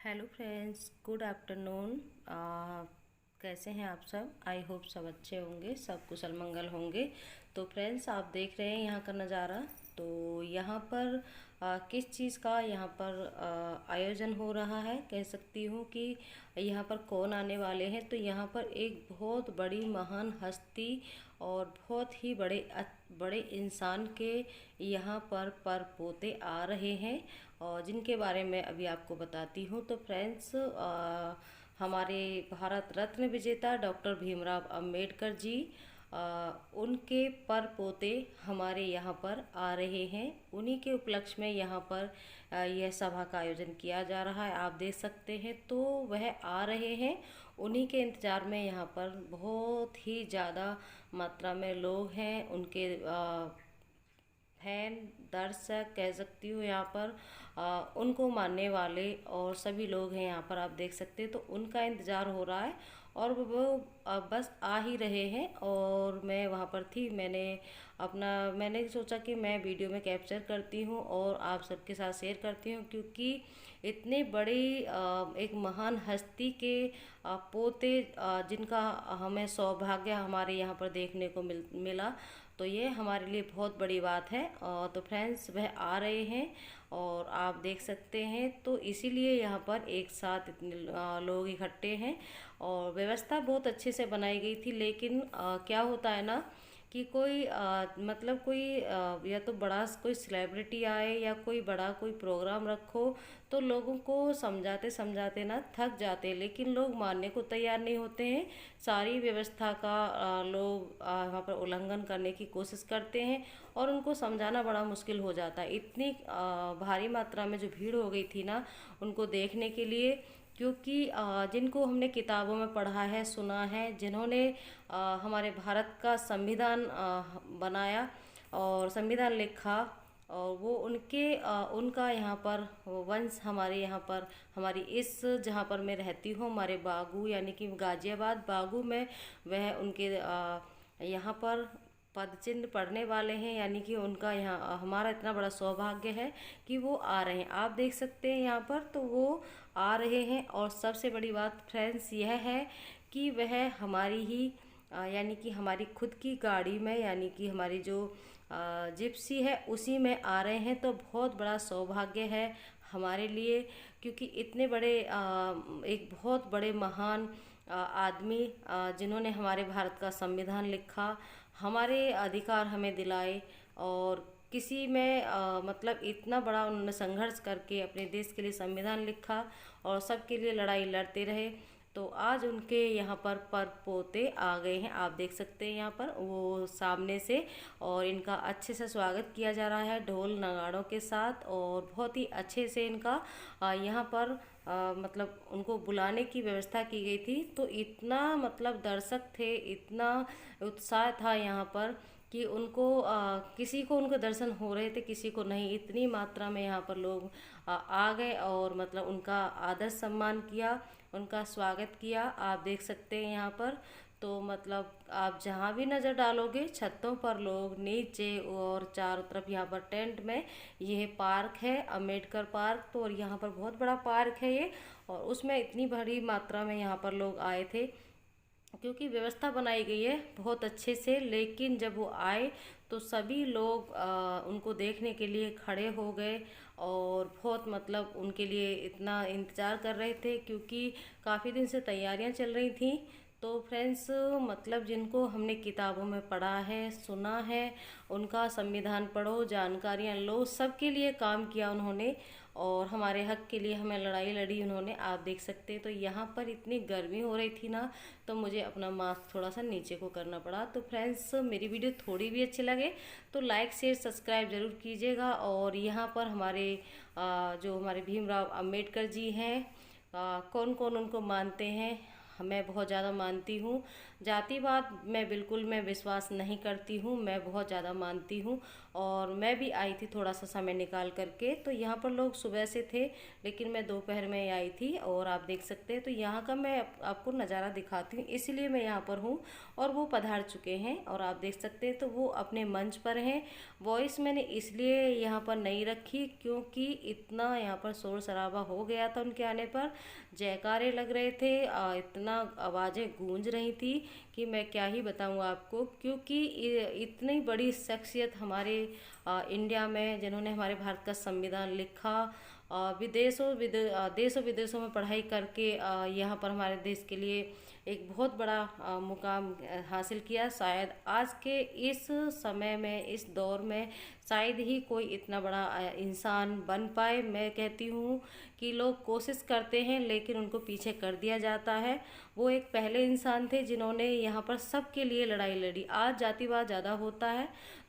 Hello friends, good afternoon. कैसे हैं आप सब? आई होप सब अच्छे होंगे, सब कुशल मंगल होंगे। तो फ्रेंड्स, आप देख रहे हैं यहाँ का नज़ारा। तो यहाँ पर किस चीज़ का यहाँ पर आयोजन हो रहा है, कह सकती हूँ कि यहाँ पर कौन आने वाले हैं। तो यहाँ पर एक बहुत बड़ी महान हस्ती और बहुत ही बड़े इंसान के यहाँ पर पोते आ रहे हैं, और जिनके बारे में अभी आपको बताती हूँ। तो फ्रेंड्स, हमारे भारत रत्न विजेता डॉक्टर भीमराव अंबेडकर जी, उनके पर पोते हमारे यहाँ पर आ रहे हैं। उन्हीं के उपलक्ष्य में यहाँ पर यह सभा का आयोजन किया जा रहा है, आप देख सकते हैं। तो वह आ रहे हैं, उन्हीं के इंतज़ार में यहाँ पर बहुत ही ज़्यादा मात्रा में लोग हैं, उनके फैन, दर्शक कह सकती हूँ। यहाँ पर उनको मानने वाले और सभी लोग हैं यहाँ पर, आप देख सकते हैं। तो उनका इंतज़ार हो रहा है और वो बस आ ही रहे हैं। और मैं वहाँ पर थी, मैंने सोचा कि मैं वीडियो में कैप्चर करती हूँ और आप सबके साथ शेयर करती हूँ, क्योंकि इतने बड़ी एक महान हस्ती के पोते जिनका हमें सौभाग्य हमारे यहाँ पर देखने को मिला। तो ये हमारे लिए बहुत बड़ी बात है। तो फ्रेंड्स, वह आ रहे हैं और आप देख सकते हैं। तो इसीलिए यहाँ पर एक साथ इतने लोग इकट्ठे हैं और व्यवस्था बहुत अच्छे से बनाई गई थी। लेकिन क्या होता है ना कि कोई मतलब कोई या तो बड़ा कोई सेलिब्रिटी आए या कोई बड़ा कोई प्रोग्राम रखो, तो लोगों को समझाते समझाते ना थक जाते हैं, लेकिन लोग मानने को तैयार नहीं होते हैं। सारी व्यवस्था का लोग वहाँ पर उल्लंघन करने की कोशिश करते हैं और उनको समझाना बड़ा मुश्किल हो जाता है। इतनी भारी मात्रा में जो भीड़ हो गई थी ना उनको देखने के लिए, क्योंकि जिनको हमने किताबों में पढ़ा है, सुना है, जिन्होंने हमारे भारत का संविधान बनाया और संविधान लिखा, और वो उनका यहाँ पर वंश हमारे यहाँ पर, हमारी इस जहाँ पर मैं रहती हूँ, हमारे बागू यानी कि गाजियाबाद बागू में वह उनके यहाँ पर पद चिन्ह पढ़ने वाले हैं। यानी कि उनका यहाँ हमारा इतना बड़ा सौभाग्य है कि वो आ रहे हैं, आप देख सकते हैं यहाँ पर। तो वो आ रहे हैं और सबसे बड़ी बात फ्रेंड्स यह है कि वह हमारी ही यानी कि हमारी खुद की गाड़ी में, यानी कि हमारी जो जिप्सी है उसी में आ रहे हैं। तो बहुत बड़ा सौभाग्य है हमारे लिए, क्योंकि इतने बड़े एक बहुत बड़े महान आदमी, जिन्होंने हमारे भारत का संविधान लिखा, हमारे अधिकार हमें दिलाए, और किसी में मतलब इतना बड़ा उन्होंने संघर्ष करके अपने देश के लिए संविधान लिखा और सबके लिए लड़ाई लड़ते रहे। तो आज उनके यहाँ पर पोते आ गए हैं, आप देख सकते हैं यहाँ पर वो सामने से, और इनका अच्छे से स्वागत किया जा रहा है ढोल नगाड़ों के साथ। और बहुत ही अच्छे से इनका यहाँ पर मतलब उनको बुलाने की व्यवस्था की गई थी। तो इतना मतलब दर्शक थे, इतना उत्साह था यहाँ पर कि उनको किसी को उनके दर्शन हो रहे थे, किसी को नहीं। इतनी मात्रा में यहाँ पर लोग आ गए और मतलब उनका आदर सम्मान किया, उनका स्वागत किया, आप देख सकते हैं यहाँ पर। तो मतलब आप जहाँ भी नज़र डालोगे, छतों पर लोग, नीचे और चारों तरफ यहाँ पर टेंट में, यह पार्क है अम्बेडकर पार्क। तो और यहाँ पर बहुत बड़ा पार्क है ये, और उसमें इतनी बड़ी मात्रा में यहाँ पर लोग आए थे, क्योंकि व्यवस्था बनाई गई है बहुत अच्छे से। लेकिन जब वो आए तो सभी लोग उनको देखने के लिए खड़े हो गए और बहुत मतलब उनके लिए इतना इंतज़ार कर रहे थे, क्योंकि काफ़ी दिन से तैयारियां चल रही थी। तो फ्रेंड्स, मतलब जिनको हमने किताबों में पढ़ा है, सुना है, उनका संविधान पढ़ो, जानकारियाँ लो, सबके लिए काम किया उन्होंने और हमारे हक के लिए हमें लड़ाई लड़ी उन्होंने, आप देख सकते हैं। तो यहाँ पर इतनी गर्मी हो रही थी ना, तो मुझे अपना मास्क थोड़ा सा नीचे को करना पड़ा। तो फ्रेंड्स, मेरी वीडियो थोड़ी भी अच्छी लगे तो लाइक शेयर सब्सक्राइब ज़रूर कीजिएगा। और यहाँ पर हमारे जो हमारे भीमराव अंबेडकर जी हैं, कौन कौन उनको मानते हैं? मैं बहुत ज़्यादा मानती हूँ। जातिवाद मैं बिल्कुल मैं विश्वास नहीं करती हूँ, मैं बहुत ज़्यादा मानती हूँ। और मैं भी आई थी थोड़ा सा समय निकाल करके। तो यहाँ पर लोग सुबह से थे, लेकिन मैं दोपहर में आई थी और आप देख सकते हैं। तो यहाँ का मैं आपको नज़ारा दिखाती हूँ, इसलिए मैं यहाँ पर हूँ। और वो पधार चुके हैं और आप देख सकते हैं। तो वो अपने मंच पर हैं। वॉइस मैंने इसलिए यहाँ पर नहीं रखी क्योंकि इतना यहाँ पर शोर शराबा हो गया था उनके आने पर, जयकारे लग रहे थे, इतना आवाज़ें गूंज रही थी कि मैं क्या ही बताऊँ आपको। क्योंकि इतनी बड़ी शख्सियत हमारे इंडिया में, जिन्होंने हमारे भारत का संविधान लिखा, देशों विदेशों में पढ़ाई करके यहाँ पर हमारे देश के लिए एक बहुत बड़ा मुकाम हासिल किया। शायद आज के इस समय में, इस दौर में शायद ही कोई इतना बड़ा इंसान बन पाए। मैं कहती हूँ कि लोग कोशिश करते हैं लेकिन उनको पीछे कर दिया जाता है। वो एक पहले इंसान थे जिन्होंने यहाँ पर सबके लिए लड़ाई लड़ी। आज जातिवाद ज़्यादा होता है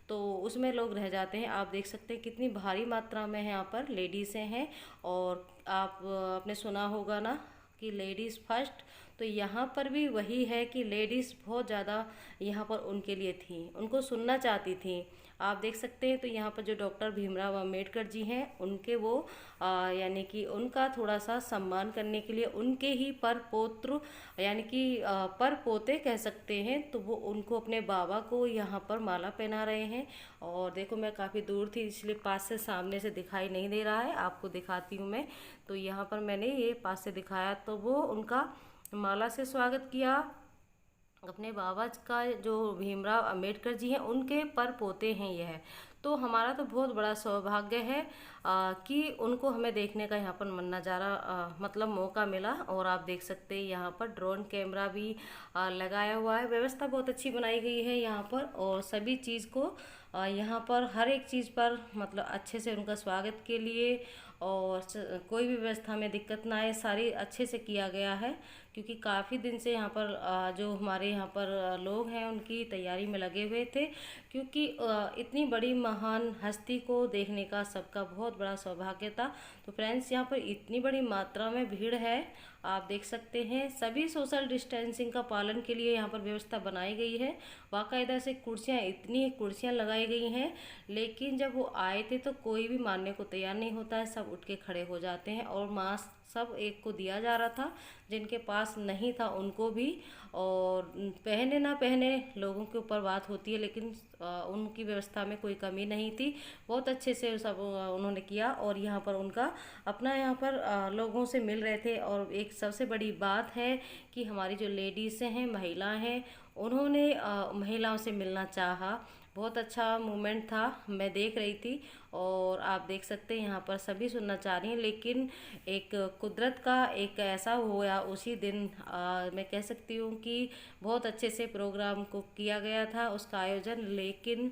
तो उसमें लोग रह जाते हैं। आप देख सकते हैं कितनी भारी मात्रा में यहाँ पर लेडीज़ हैं। और आप आपने सुना होगा ना कि लेडीज़ फर्स्ट, तो यहाँ पर भी वही है कि लेडीज़ बहुत ज़्यादा यहाँ पर उनके लिए थी, उनको सुनना चाहती थी। आप देख सकते हैं। तो यहाँ पर जो डॉक्टर भीमराव अंबेडकर जी हैं, उनके वो यानी कि उनका थोड़ा सा सम्मान करने के लिए उनके ही पर पौत्र यानी कि पर पोते कह सकते हैं, तो वो उनको अपने बाबा को यहाँ पर माला पहना रहे हैं। और देखो मैं काफ़ी दूर थी इसलिए पास से सामने से दिखाई नहीं दे रहा है, आपको दिखाती हूँ मैं। तो यहाँ पर मैंने ये पास से दिखाया, तो वो उनका माला से स्वागत किया। अपने बाबा का जो भीमराव अंबेडकर जी हैं उनके पर पोते हैं यह। तो हमारा तो बहुत बड़ा सौभाग्य है कि उनको हमें देखने का यहाँ पर नज़ारा मतलब मौका मिला। और आप देख सकते हैं यहाँ पर ड्रोन कैमरा भी लगाया हुआ है। व्यवस्था बहुत अच्छी बनाई गई है यहाँ पर, और सभी चीज़ को यहाँ पर हर एक चीज़ पर मतलब अच्छे से उनका स्वागत के लिए, और कोई भी व्यवस्था में दिक्कत ना आए, सारी अच्छे से किया गया है। क्योंकि काफ़ी दिन से यहाँ पर जो हमारे यहाँ पर लोग हैं उनकी तैयारी में लगे हुए थे। क्योंकि इतनी बड़ी महान हस्ती को देखने का सबका बहुत बड़ा सौभाग्य था। तो फ्रेंड्स यहाँ पर इतनी बड़ी मात्रा में भीड़ है, आप देख सकते हैं। सभी सोशल डिस्टेंसिंग का पालन के लिए यहाँ पर व्यवस्था बनाई गई है। बाकायदा से कुर्सियाँ, इतनी कुर्सियाँ लगाई गई हैं, लेकिन जब वो आए थे तो कोई भी मानने को तैयार नहीं होता है, सब उठ के खड़े हो जाते हैं। और मास्क सब एक को दिया जा रहा था, जिनके पास नहीं था उनको भी। और पहने ना पहने लोगों के ऊपर बात होती है, लेकिन उनकी व्यवस्था में कोई कमी नहीं थी। बहुत अच्छे से सब उन्होंने किया। और यहाँ पर उनका अपना यहाँ पर लोगों से मिल रहे थे। और एक सबसे बड़ी बात है कि हमारी जो लेडीज़ हैं, महिलाएं हैं, उन्होंने महिलाओं से मिलना चाहा। बहुत अच्छा मोमेंट था, मैं देख रही थी। और आप देख सकते हैं यहाँ पर सभी सुनना चाह रही हैं। लेकिन एक कुदरत का एक ऐसा हुआ उसी दिन, मैं कह सकती हूँ कि बहुत अच्छे से प्रोग्राम को किया गया था उसका आयोजन। लेकिन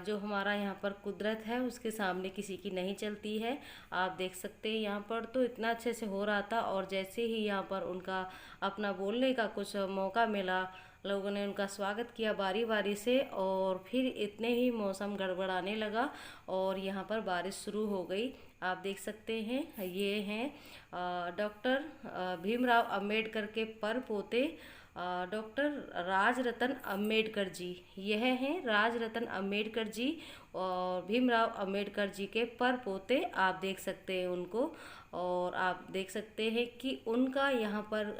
जो हमारा यहाँ पर कुदरत है उसके सामने किसी की नहीं चलती है। आप देख सकते हैं यहाँ पर तो इतना अच्छे से हो रहा था। और जैसे ही यहाँ पर उनका अपना बोलने का कुछ मौका मिला, लोगों ने उनका स्वागत किया बारी बारी से। और फिर इतने ही मौसम गड़बड़ाने लगा और यहाँ पर बारिश शुरू हो गई। आप देख सकते हैं ये हैं डॉक्टर भीमराव अंबेडकर के पर पोते डॉक्टर राजरतन अंबेडकर जी। यह हैं राजरतन अंबेडकर जी और भीमराव अंबेडकर जी के पर पोते, आप देख सकते हैं उनको। और आप देख सकते हैं कि उनका यहाँ पर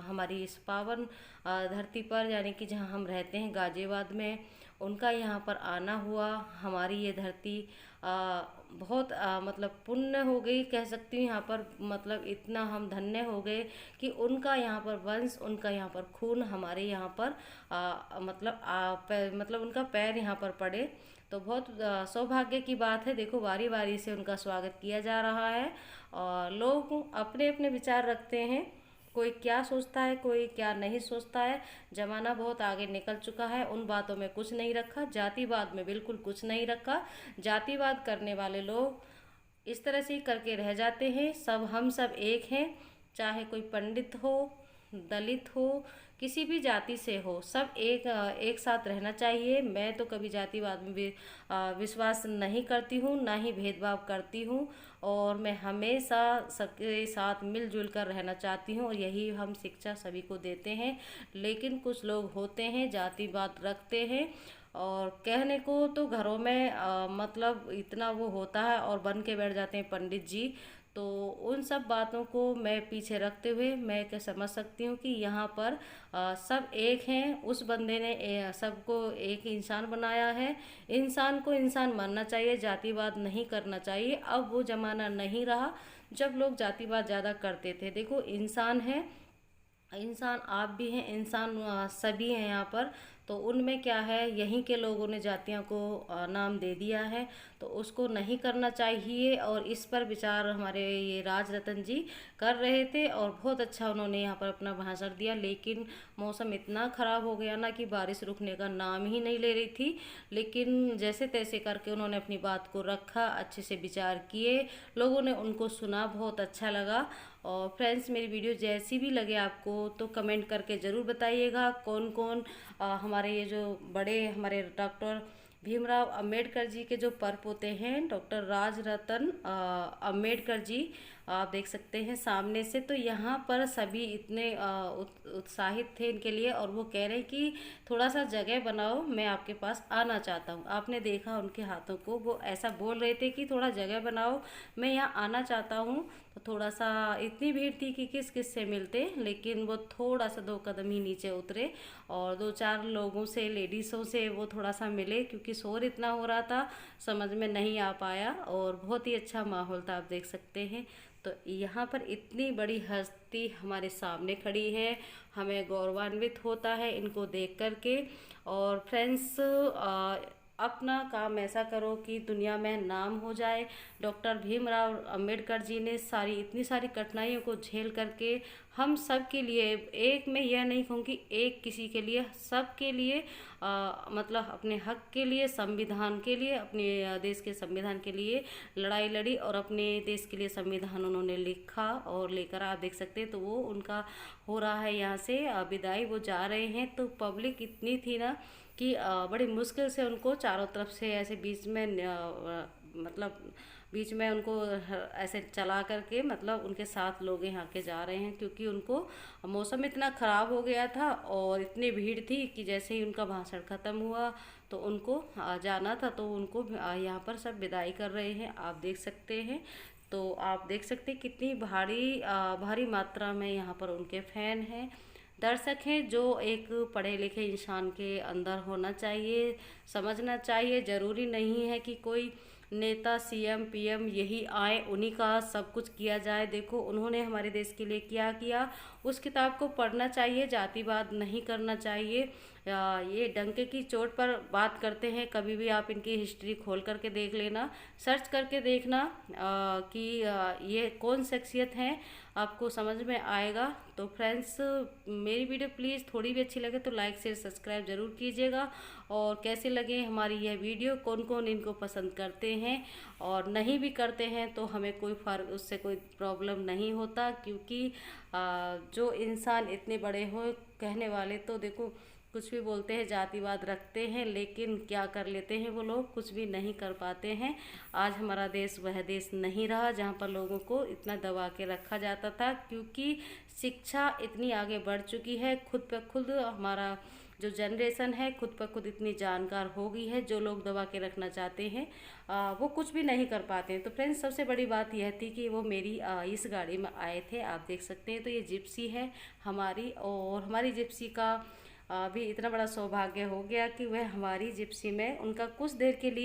हमारी इस पावन धरती पर, यानी कि जहाँ हम रहते हैं गाजियाबाद में, उनका यहाँ पर आना हुआ। हमारी ये धरती बहुत मतलब पुण्य हो गई कह सकती हूँ यहाँ पर। मतलब इतना हम धन्य हो गए कि उनका यहाँ पर वंश, उनका यहाँ पर खून हमारे यहाँ पर मतलब उनका पैर यहाँ पर पड़े, तो बहुत सौभाग्य की बात है। देखो बारी बारी से उनका स्वागत किया जा रहा है। और लोग अपने अपने विचार रखते हैं, कोई क्या सोचता है, कोई क्या नहीं सोचता है। ज़माना बहुत आगे निकल चुका है, उन बातों में कुछ नहीं रखा, जातिवाद में बिल्कुल कुछ नहीं रखा। जातिवाद करने वाले लोग इस तरह से ही करके रह जाते हैं। हम सब एक हैं, चाहे कोई पंडित हो, दलित हो, किसी भी जाति से हो, सब एक साथ रहना चाहिए। मैं तो कभी जातिवाद में भी विश्वास नहीं करती हूँ, ना ही भेदभाव करती हूँ। और मैं हमेशा सबके साथ मिलजुल कर रहना चाहती हूँ, और यही हम शिक्षा सभी को देते हैं। लेकिन कुछ लोग होते हैं जातिवाद रखते हैं, और कहने को तो घरों में मतलब इतना वो होता है और बन के बैठ जाते हैं पंडित जी। तो उन सब बातों को मैं पीछे रखते हुए मैं क्या समझ सकती हूँ कि यहाँ पर सब एक हैं। उस बंदे ने सबको एक इंसान बनाया है। इंसान को इंसान मानना चाहिए, जातिवाद नहीं करना चाहिए। अब वो ज़माना नहीं रहा जब लोग जातिवाद ज़्यादा करते थे। देखो इंसान है, इंसान आप भी हैं, इंसान सभी हैं यहाँ पर। तो उनमें क्या है, यहीं के लोगों ने जातियों को नाम दे दिया है, तो उसको नहीं करना चाहिए। और इस पर विचार हमारे ये राज रतन जी कर रहे थे और बहुत अच्छा उन्होंने यहाँ पर अपना भाषण दिया। लेकिन मौसम इतना ख़राब हो गया ना कि बारिश रुकने का नाम ही नहीं ले रही थी। लेकिन जैसे तैसे करके उन्होंने अपनी बात को रखा, अच्छे से विचार किए, लोगों ने उनको सुना, बहुत अच्छा लगा। और फ्रेंड्स, मेरी वीडियो जैसी भी लगे आपको तो कमेंट करके ज़रूर बताइएगा। कौन कौन हमारे ये जो बड़े हमारे डॉक्टर भीमराव अंबेडकर जी के जो परपोते हैं, डॉक्टर राज रतन अंबेडकर जी, आप देख सकते हैं सामने से। तो यहाँ पर सभी इतने उत्साहित थे इनके लिए और वो कह रहे हैं कि थोड़ा सा जगह बनाओ, मैं आपके पास आना चाहता हूँ। आपने देखा उनके हाथों को, वो ऐसा बोल रहे थे कि थोड़ा जगह बनाओ, मैं यहाँ आना चाहता हूँ। तो थोड़ा सा इतनी भीड़ थी कि किस किस से मिलते, लेकिन वो थोड़ा सा 2 कदम ही नीचे उतरे और 2-4 लोगों से, लेडीज़ों से वो थोड़ा सा मिले, क्योंकि शोर इतना हो रहा था समझ में नहीं आ पाया। और बहुत ही अच्छा माहौल था, आप देख सकते हैं। तो यहाँ पर इतनी बड़ी हस्ती हमारे सामने खड़ी है, हमें गौरवान्वित होता है इनको देख कर के। और फ्रेंड्स, अपना काम ऐसा करो कि दुनिया में नाम हो जाए। डॉक्टर भीमराव अंबेडकर जी ने इतनी सारी कठिनाइयों को झेल करके हम सब के लिए, एक मैं यह नहीं कहूँगी एक किसी के लिए, सब के लिए मतलब अपने हक के लिए, संविधान के लिए, अपने देश के संविधान के लिए लड़ाई लड़ी और अपने देश के लिए संविधान उन्होंने लिखा और लेकर, आप देख सकते हैं। तो वो उनका हो रहा है यहाँ से विदाई, वो जा रहे हैं। तो पब्लिक इतनी थी ना कि बड़ी मुश्किल से उनको चारों तरफ से ऐसे बीच में मतलब बीच में उनको ऐसे चला करके, मतलब उनके साथ लोग यहाँ के जा रहे हैं, क्योंकि उनको मौसम इतना ख़राब हो गया था और इतनी भीड़ थी कि जैसे ही उनका भाषण ख़त्म हुआ तो उनको जाना था। तो उनको यहाँ पर सब विदाई कर रहे हैं, आप देख सकते हैं। तो आप देख सकते हैं कितनी भारी मात्रा में यहाँ पर उनके फैन हैं, दर्शक हैं, जो एक पढ़े लिखे इंसान के अंदर होना चाहिए, समझना चाहिए। ज़रूरी नहीं है कि कोई नेता, सीएम, पीएम यही आए, उन्हीं का सब कुछ किया जाए। देखो उन्होंने हमारे देश के लिए क्या किया, उस किताब को पढ़ना चाहिए, जातिवाद नहीं करना चाहिए। ये डंके की चोट पर बात करते हैं, कभी भी आप इनकी हिस्ट्री खोल करके देख लेना, सर्च करके देखना कि ये कौन शख्सियत हैं, आपको समझ में आएगा। तो फ्रेंड्स, मेरी वीडियो प्लीज़ थोड़ी भी अच्छी लगे तो लाइक शेयर सब्सक्राइब ज़रूर कीजिएगा। और कैसे लगे हमारी यह वीडियो, कौन कौन इनको पसंद करते हैं और नहीं भी करते हैं, तो हमें कोई फ़र्क, उससे कोई प्रॉब्लम नहीं होता। क्योंकि जो इंसान इतने बड़े हो, कहने वाले तो देखो कुछ भी बोलते हैं, जातिवाद रखते हैं, लेकिन क्या कर लेते हैं वो लोग, कुछ भी नहीं कर पाते हैं। आज हमारा देश वह देश नहीं रहा जहाँ पर लोगों को इतना दबा के रखा जाता था, क्योंकि शिक्षा इतनी आगे बढ़ चुकी है। खुद पे खुद हमारा जो जनरेशन है खुद पर खुद इतनी जानकार हो गई है, जो लोग दबा के रखना चाहते हैं वो कुछ भी नहीं कर पाते हैं। तो फ्रेंड्स, सबसे बड़ी बात यह थी कि वो मेरी इस गाड़ी में आए थे, आप देख सकते हैं। तो ये जिप्सी है हमारी, और हमारी जिप्सी का भी इतना बड़ा सौभाग्य हो गया कि वह हमारी जिप्सी में उनका कुछ देर के लिए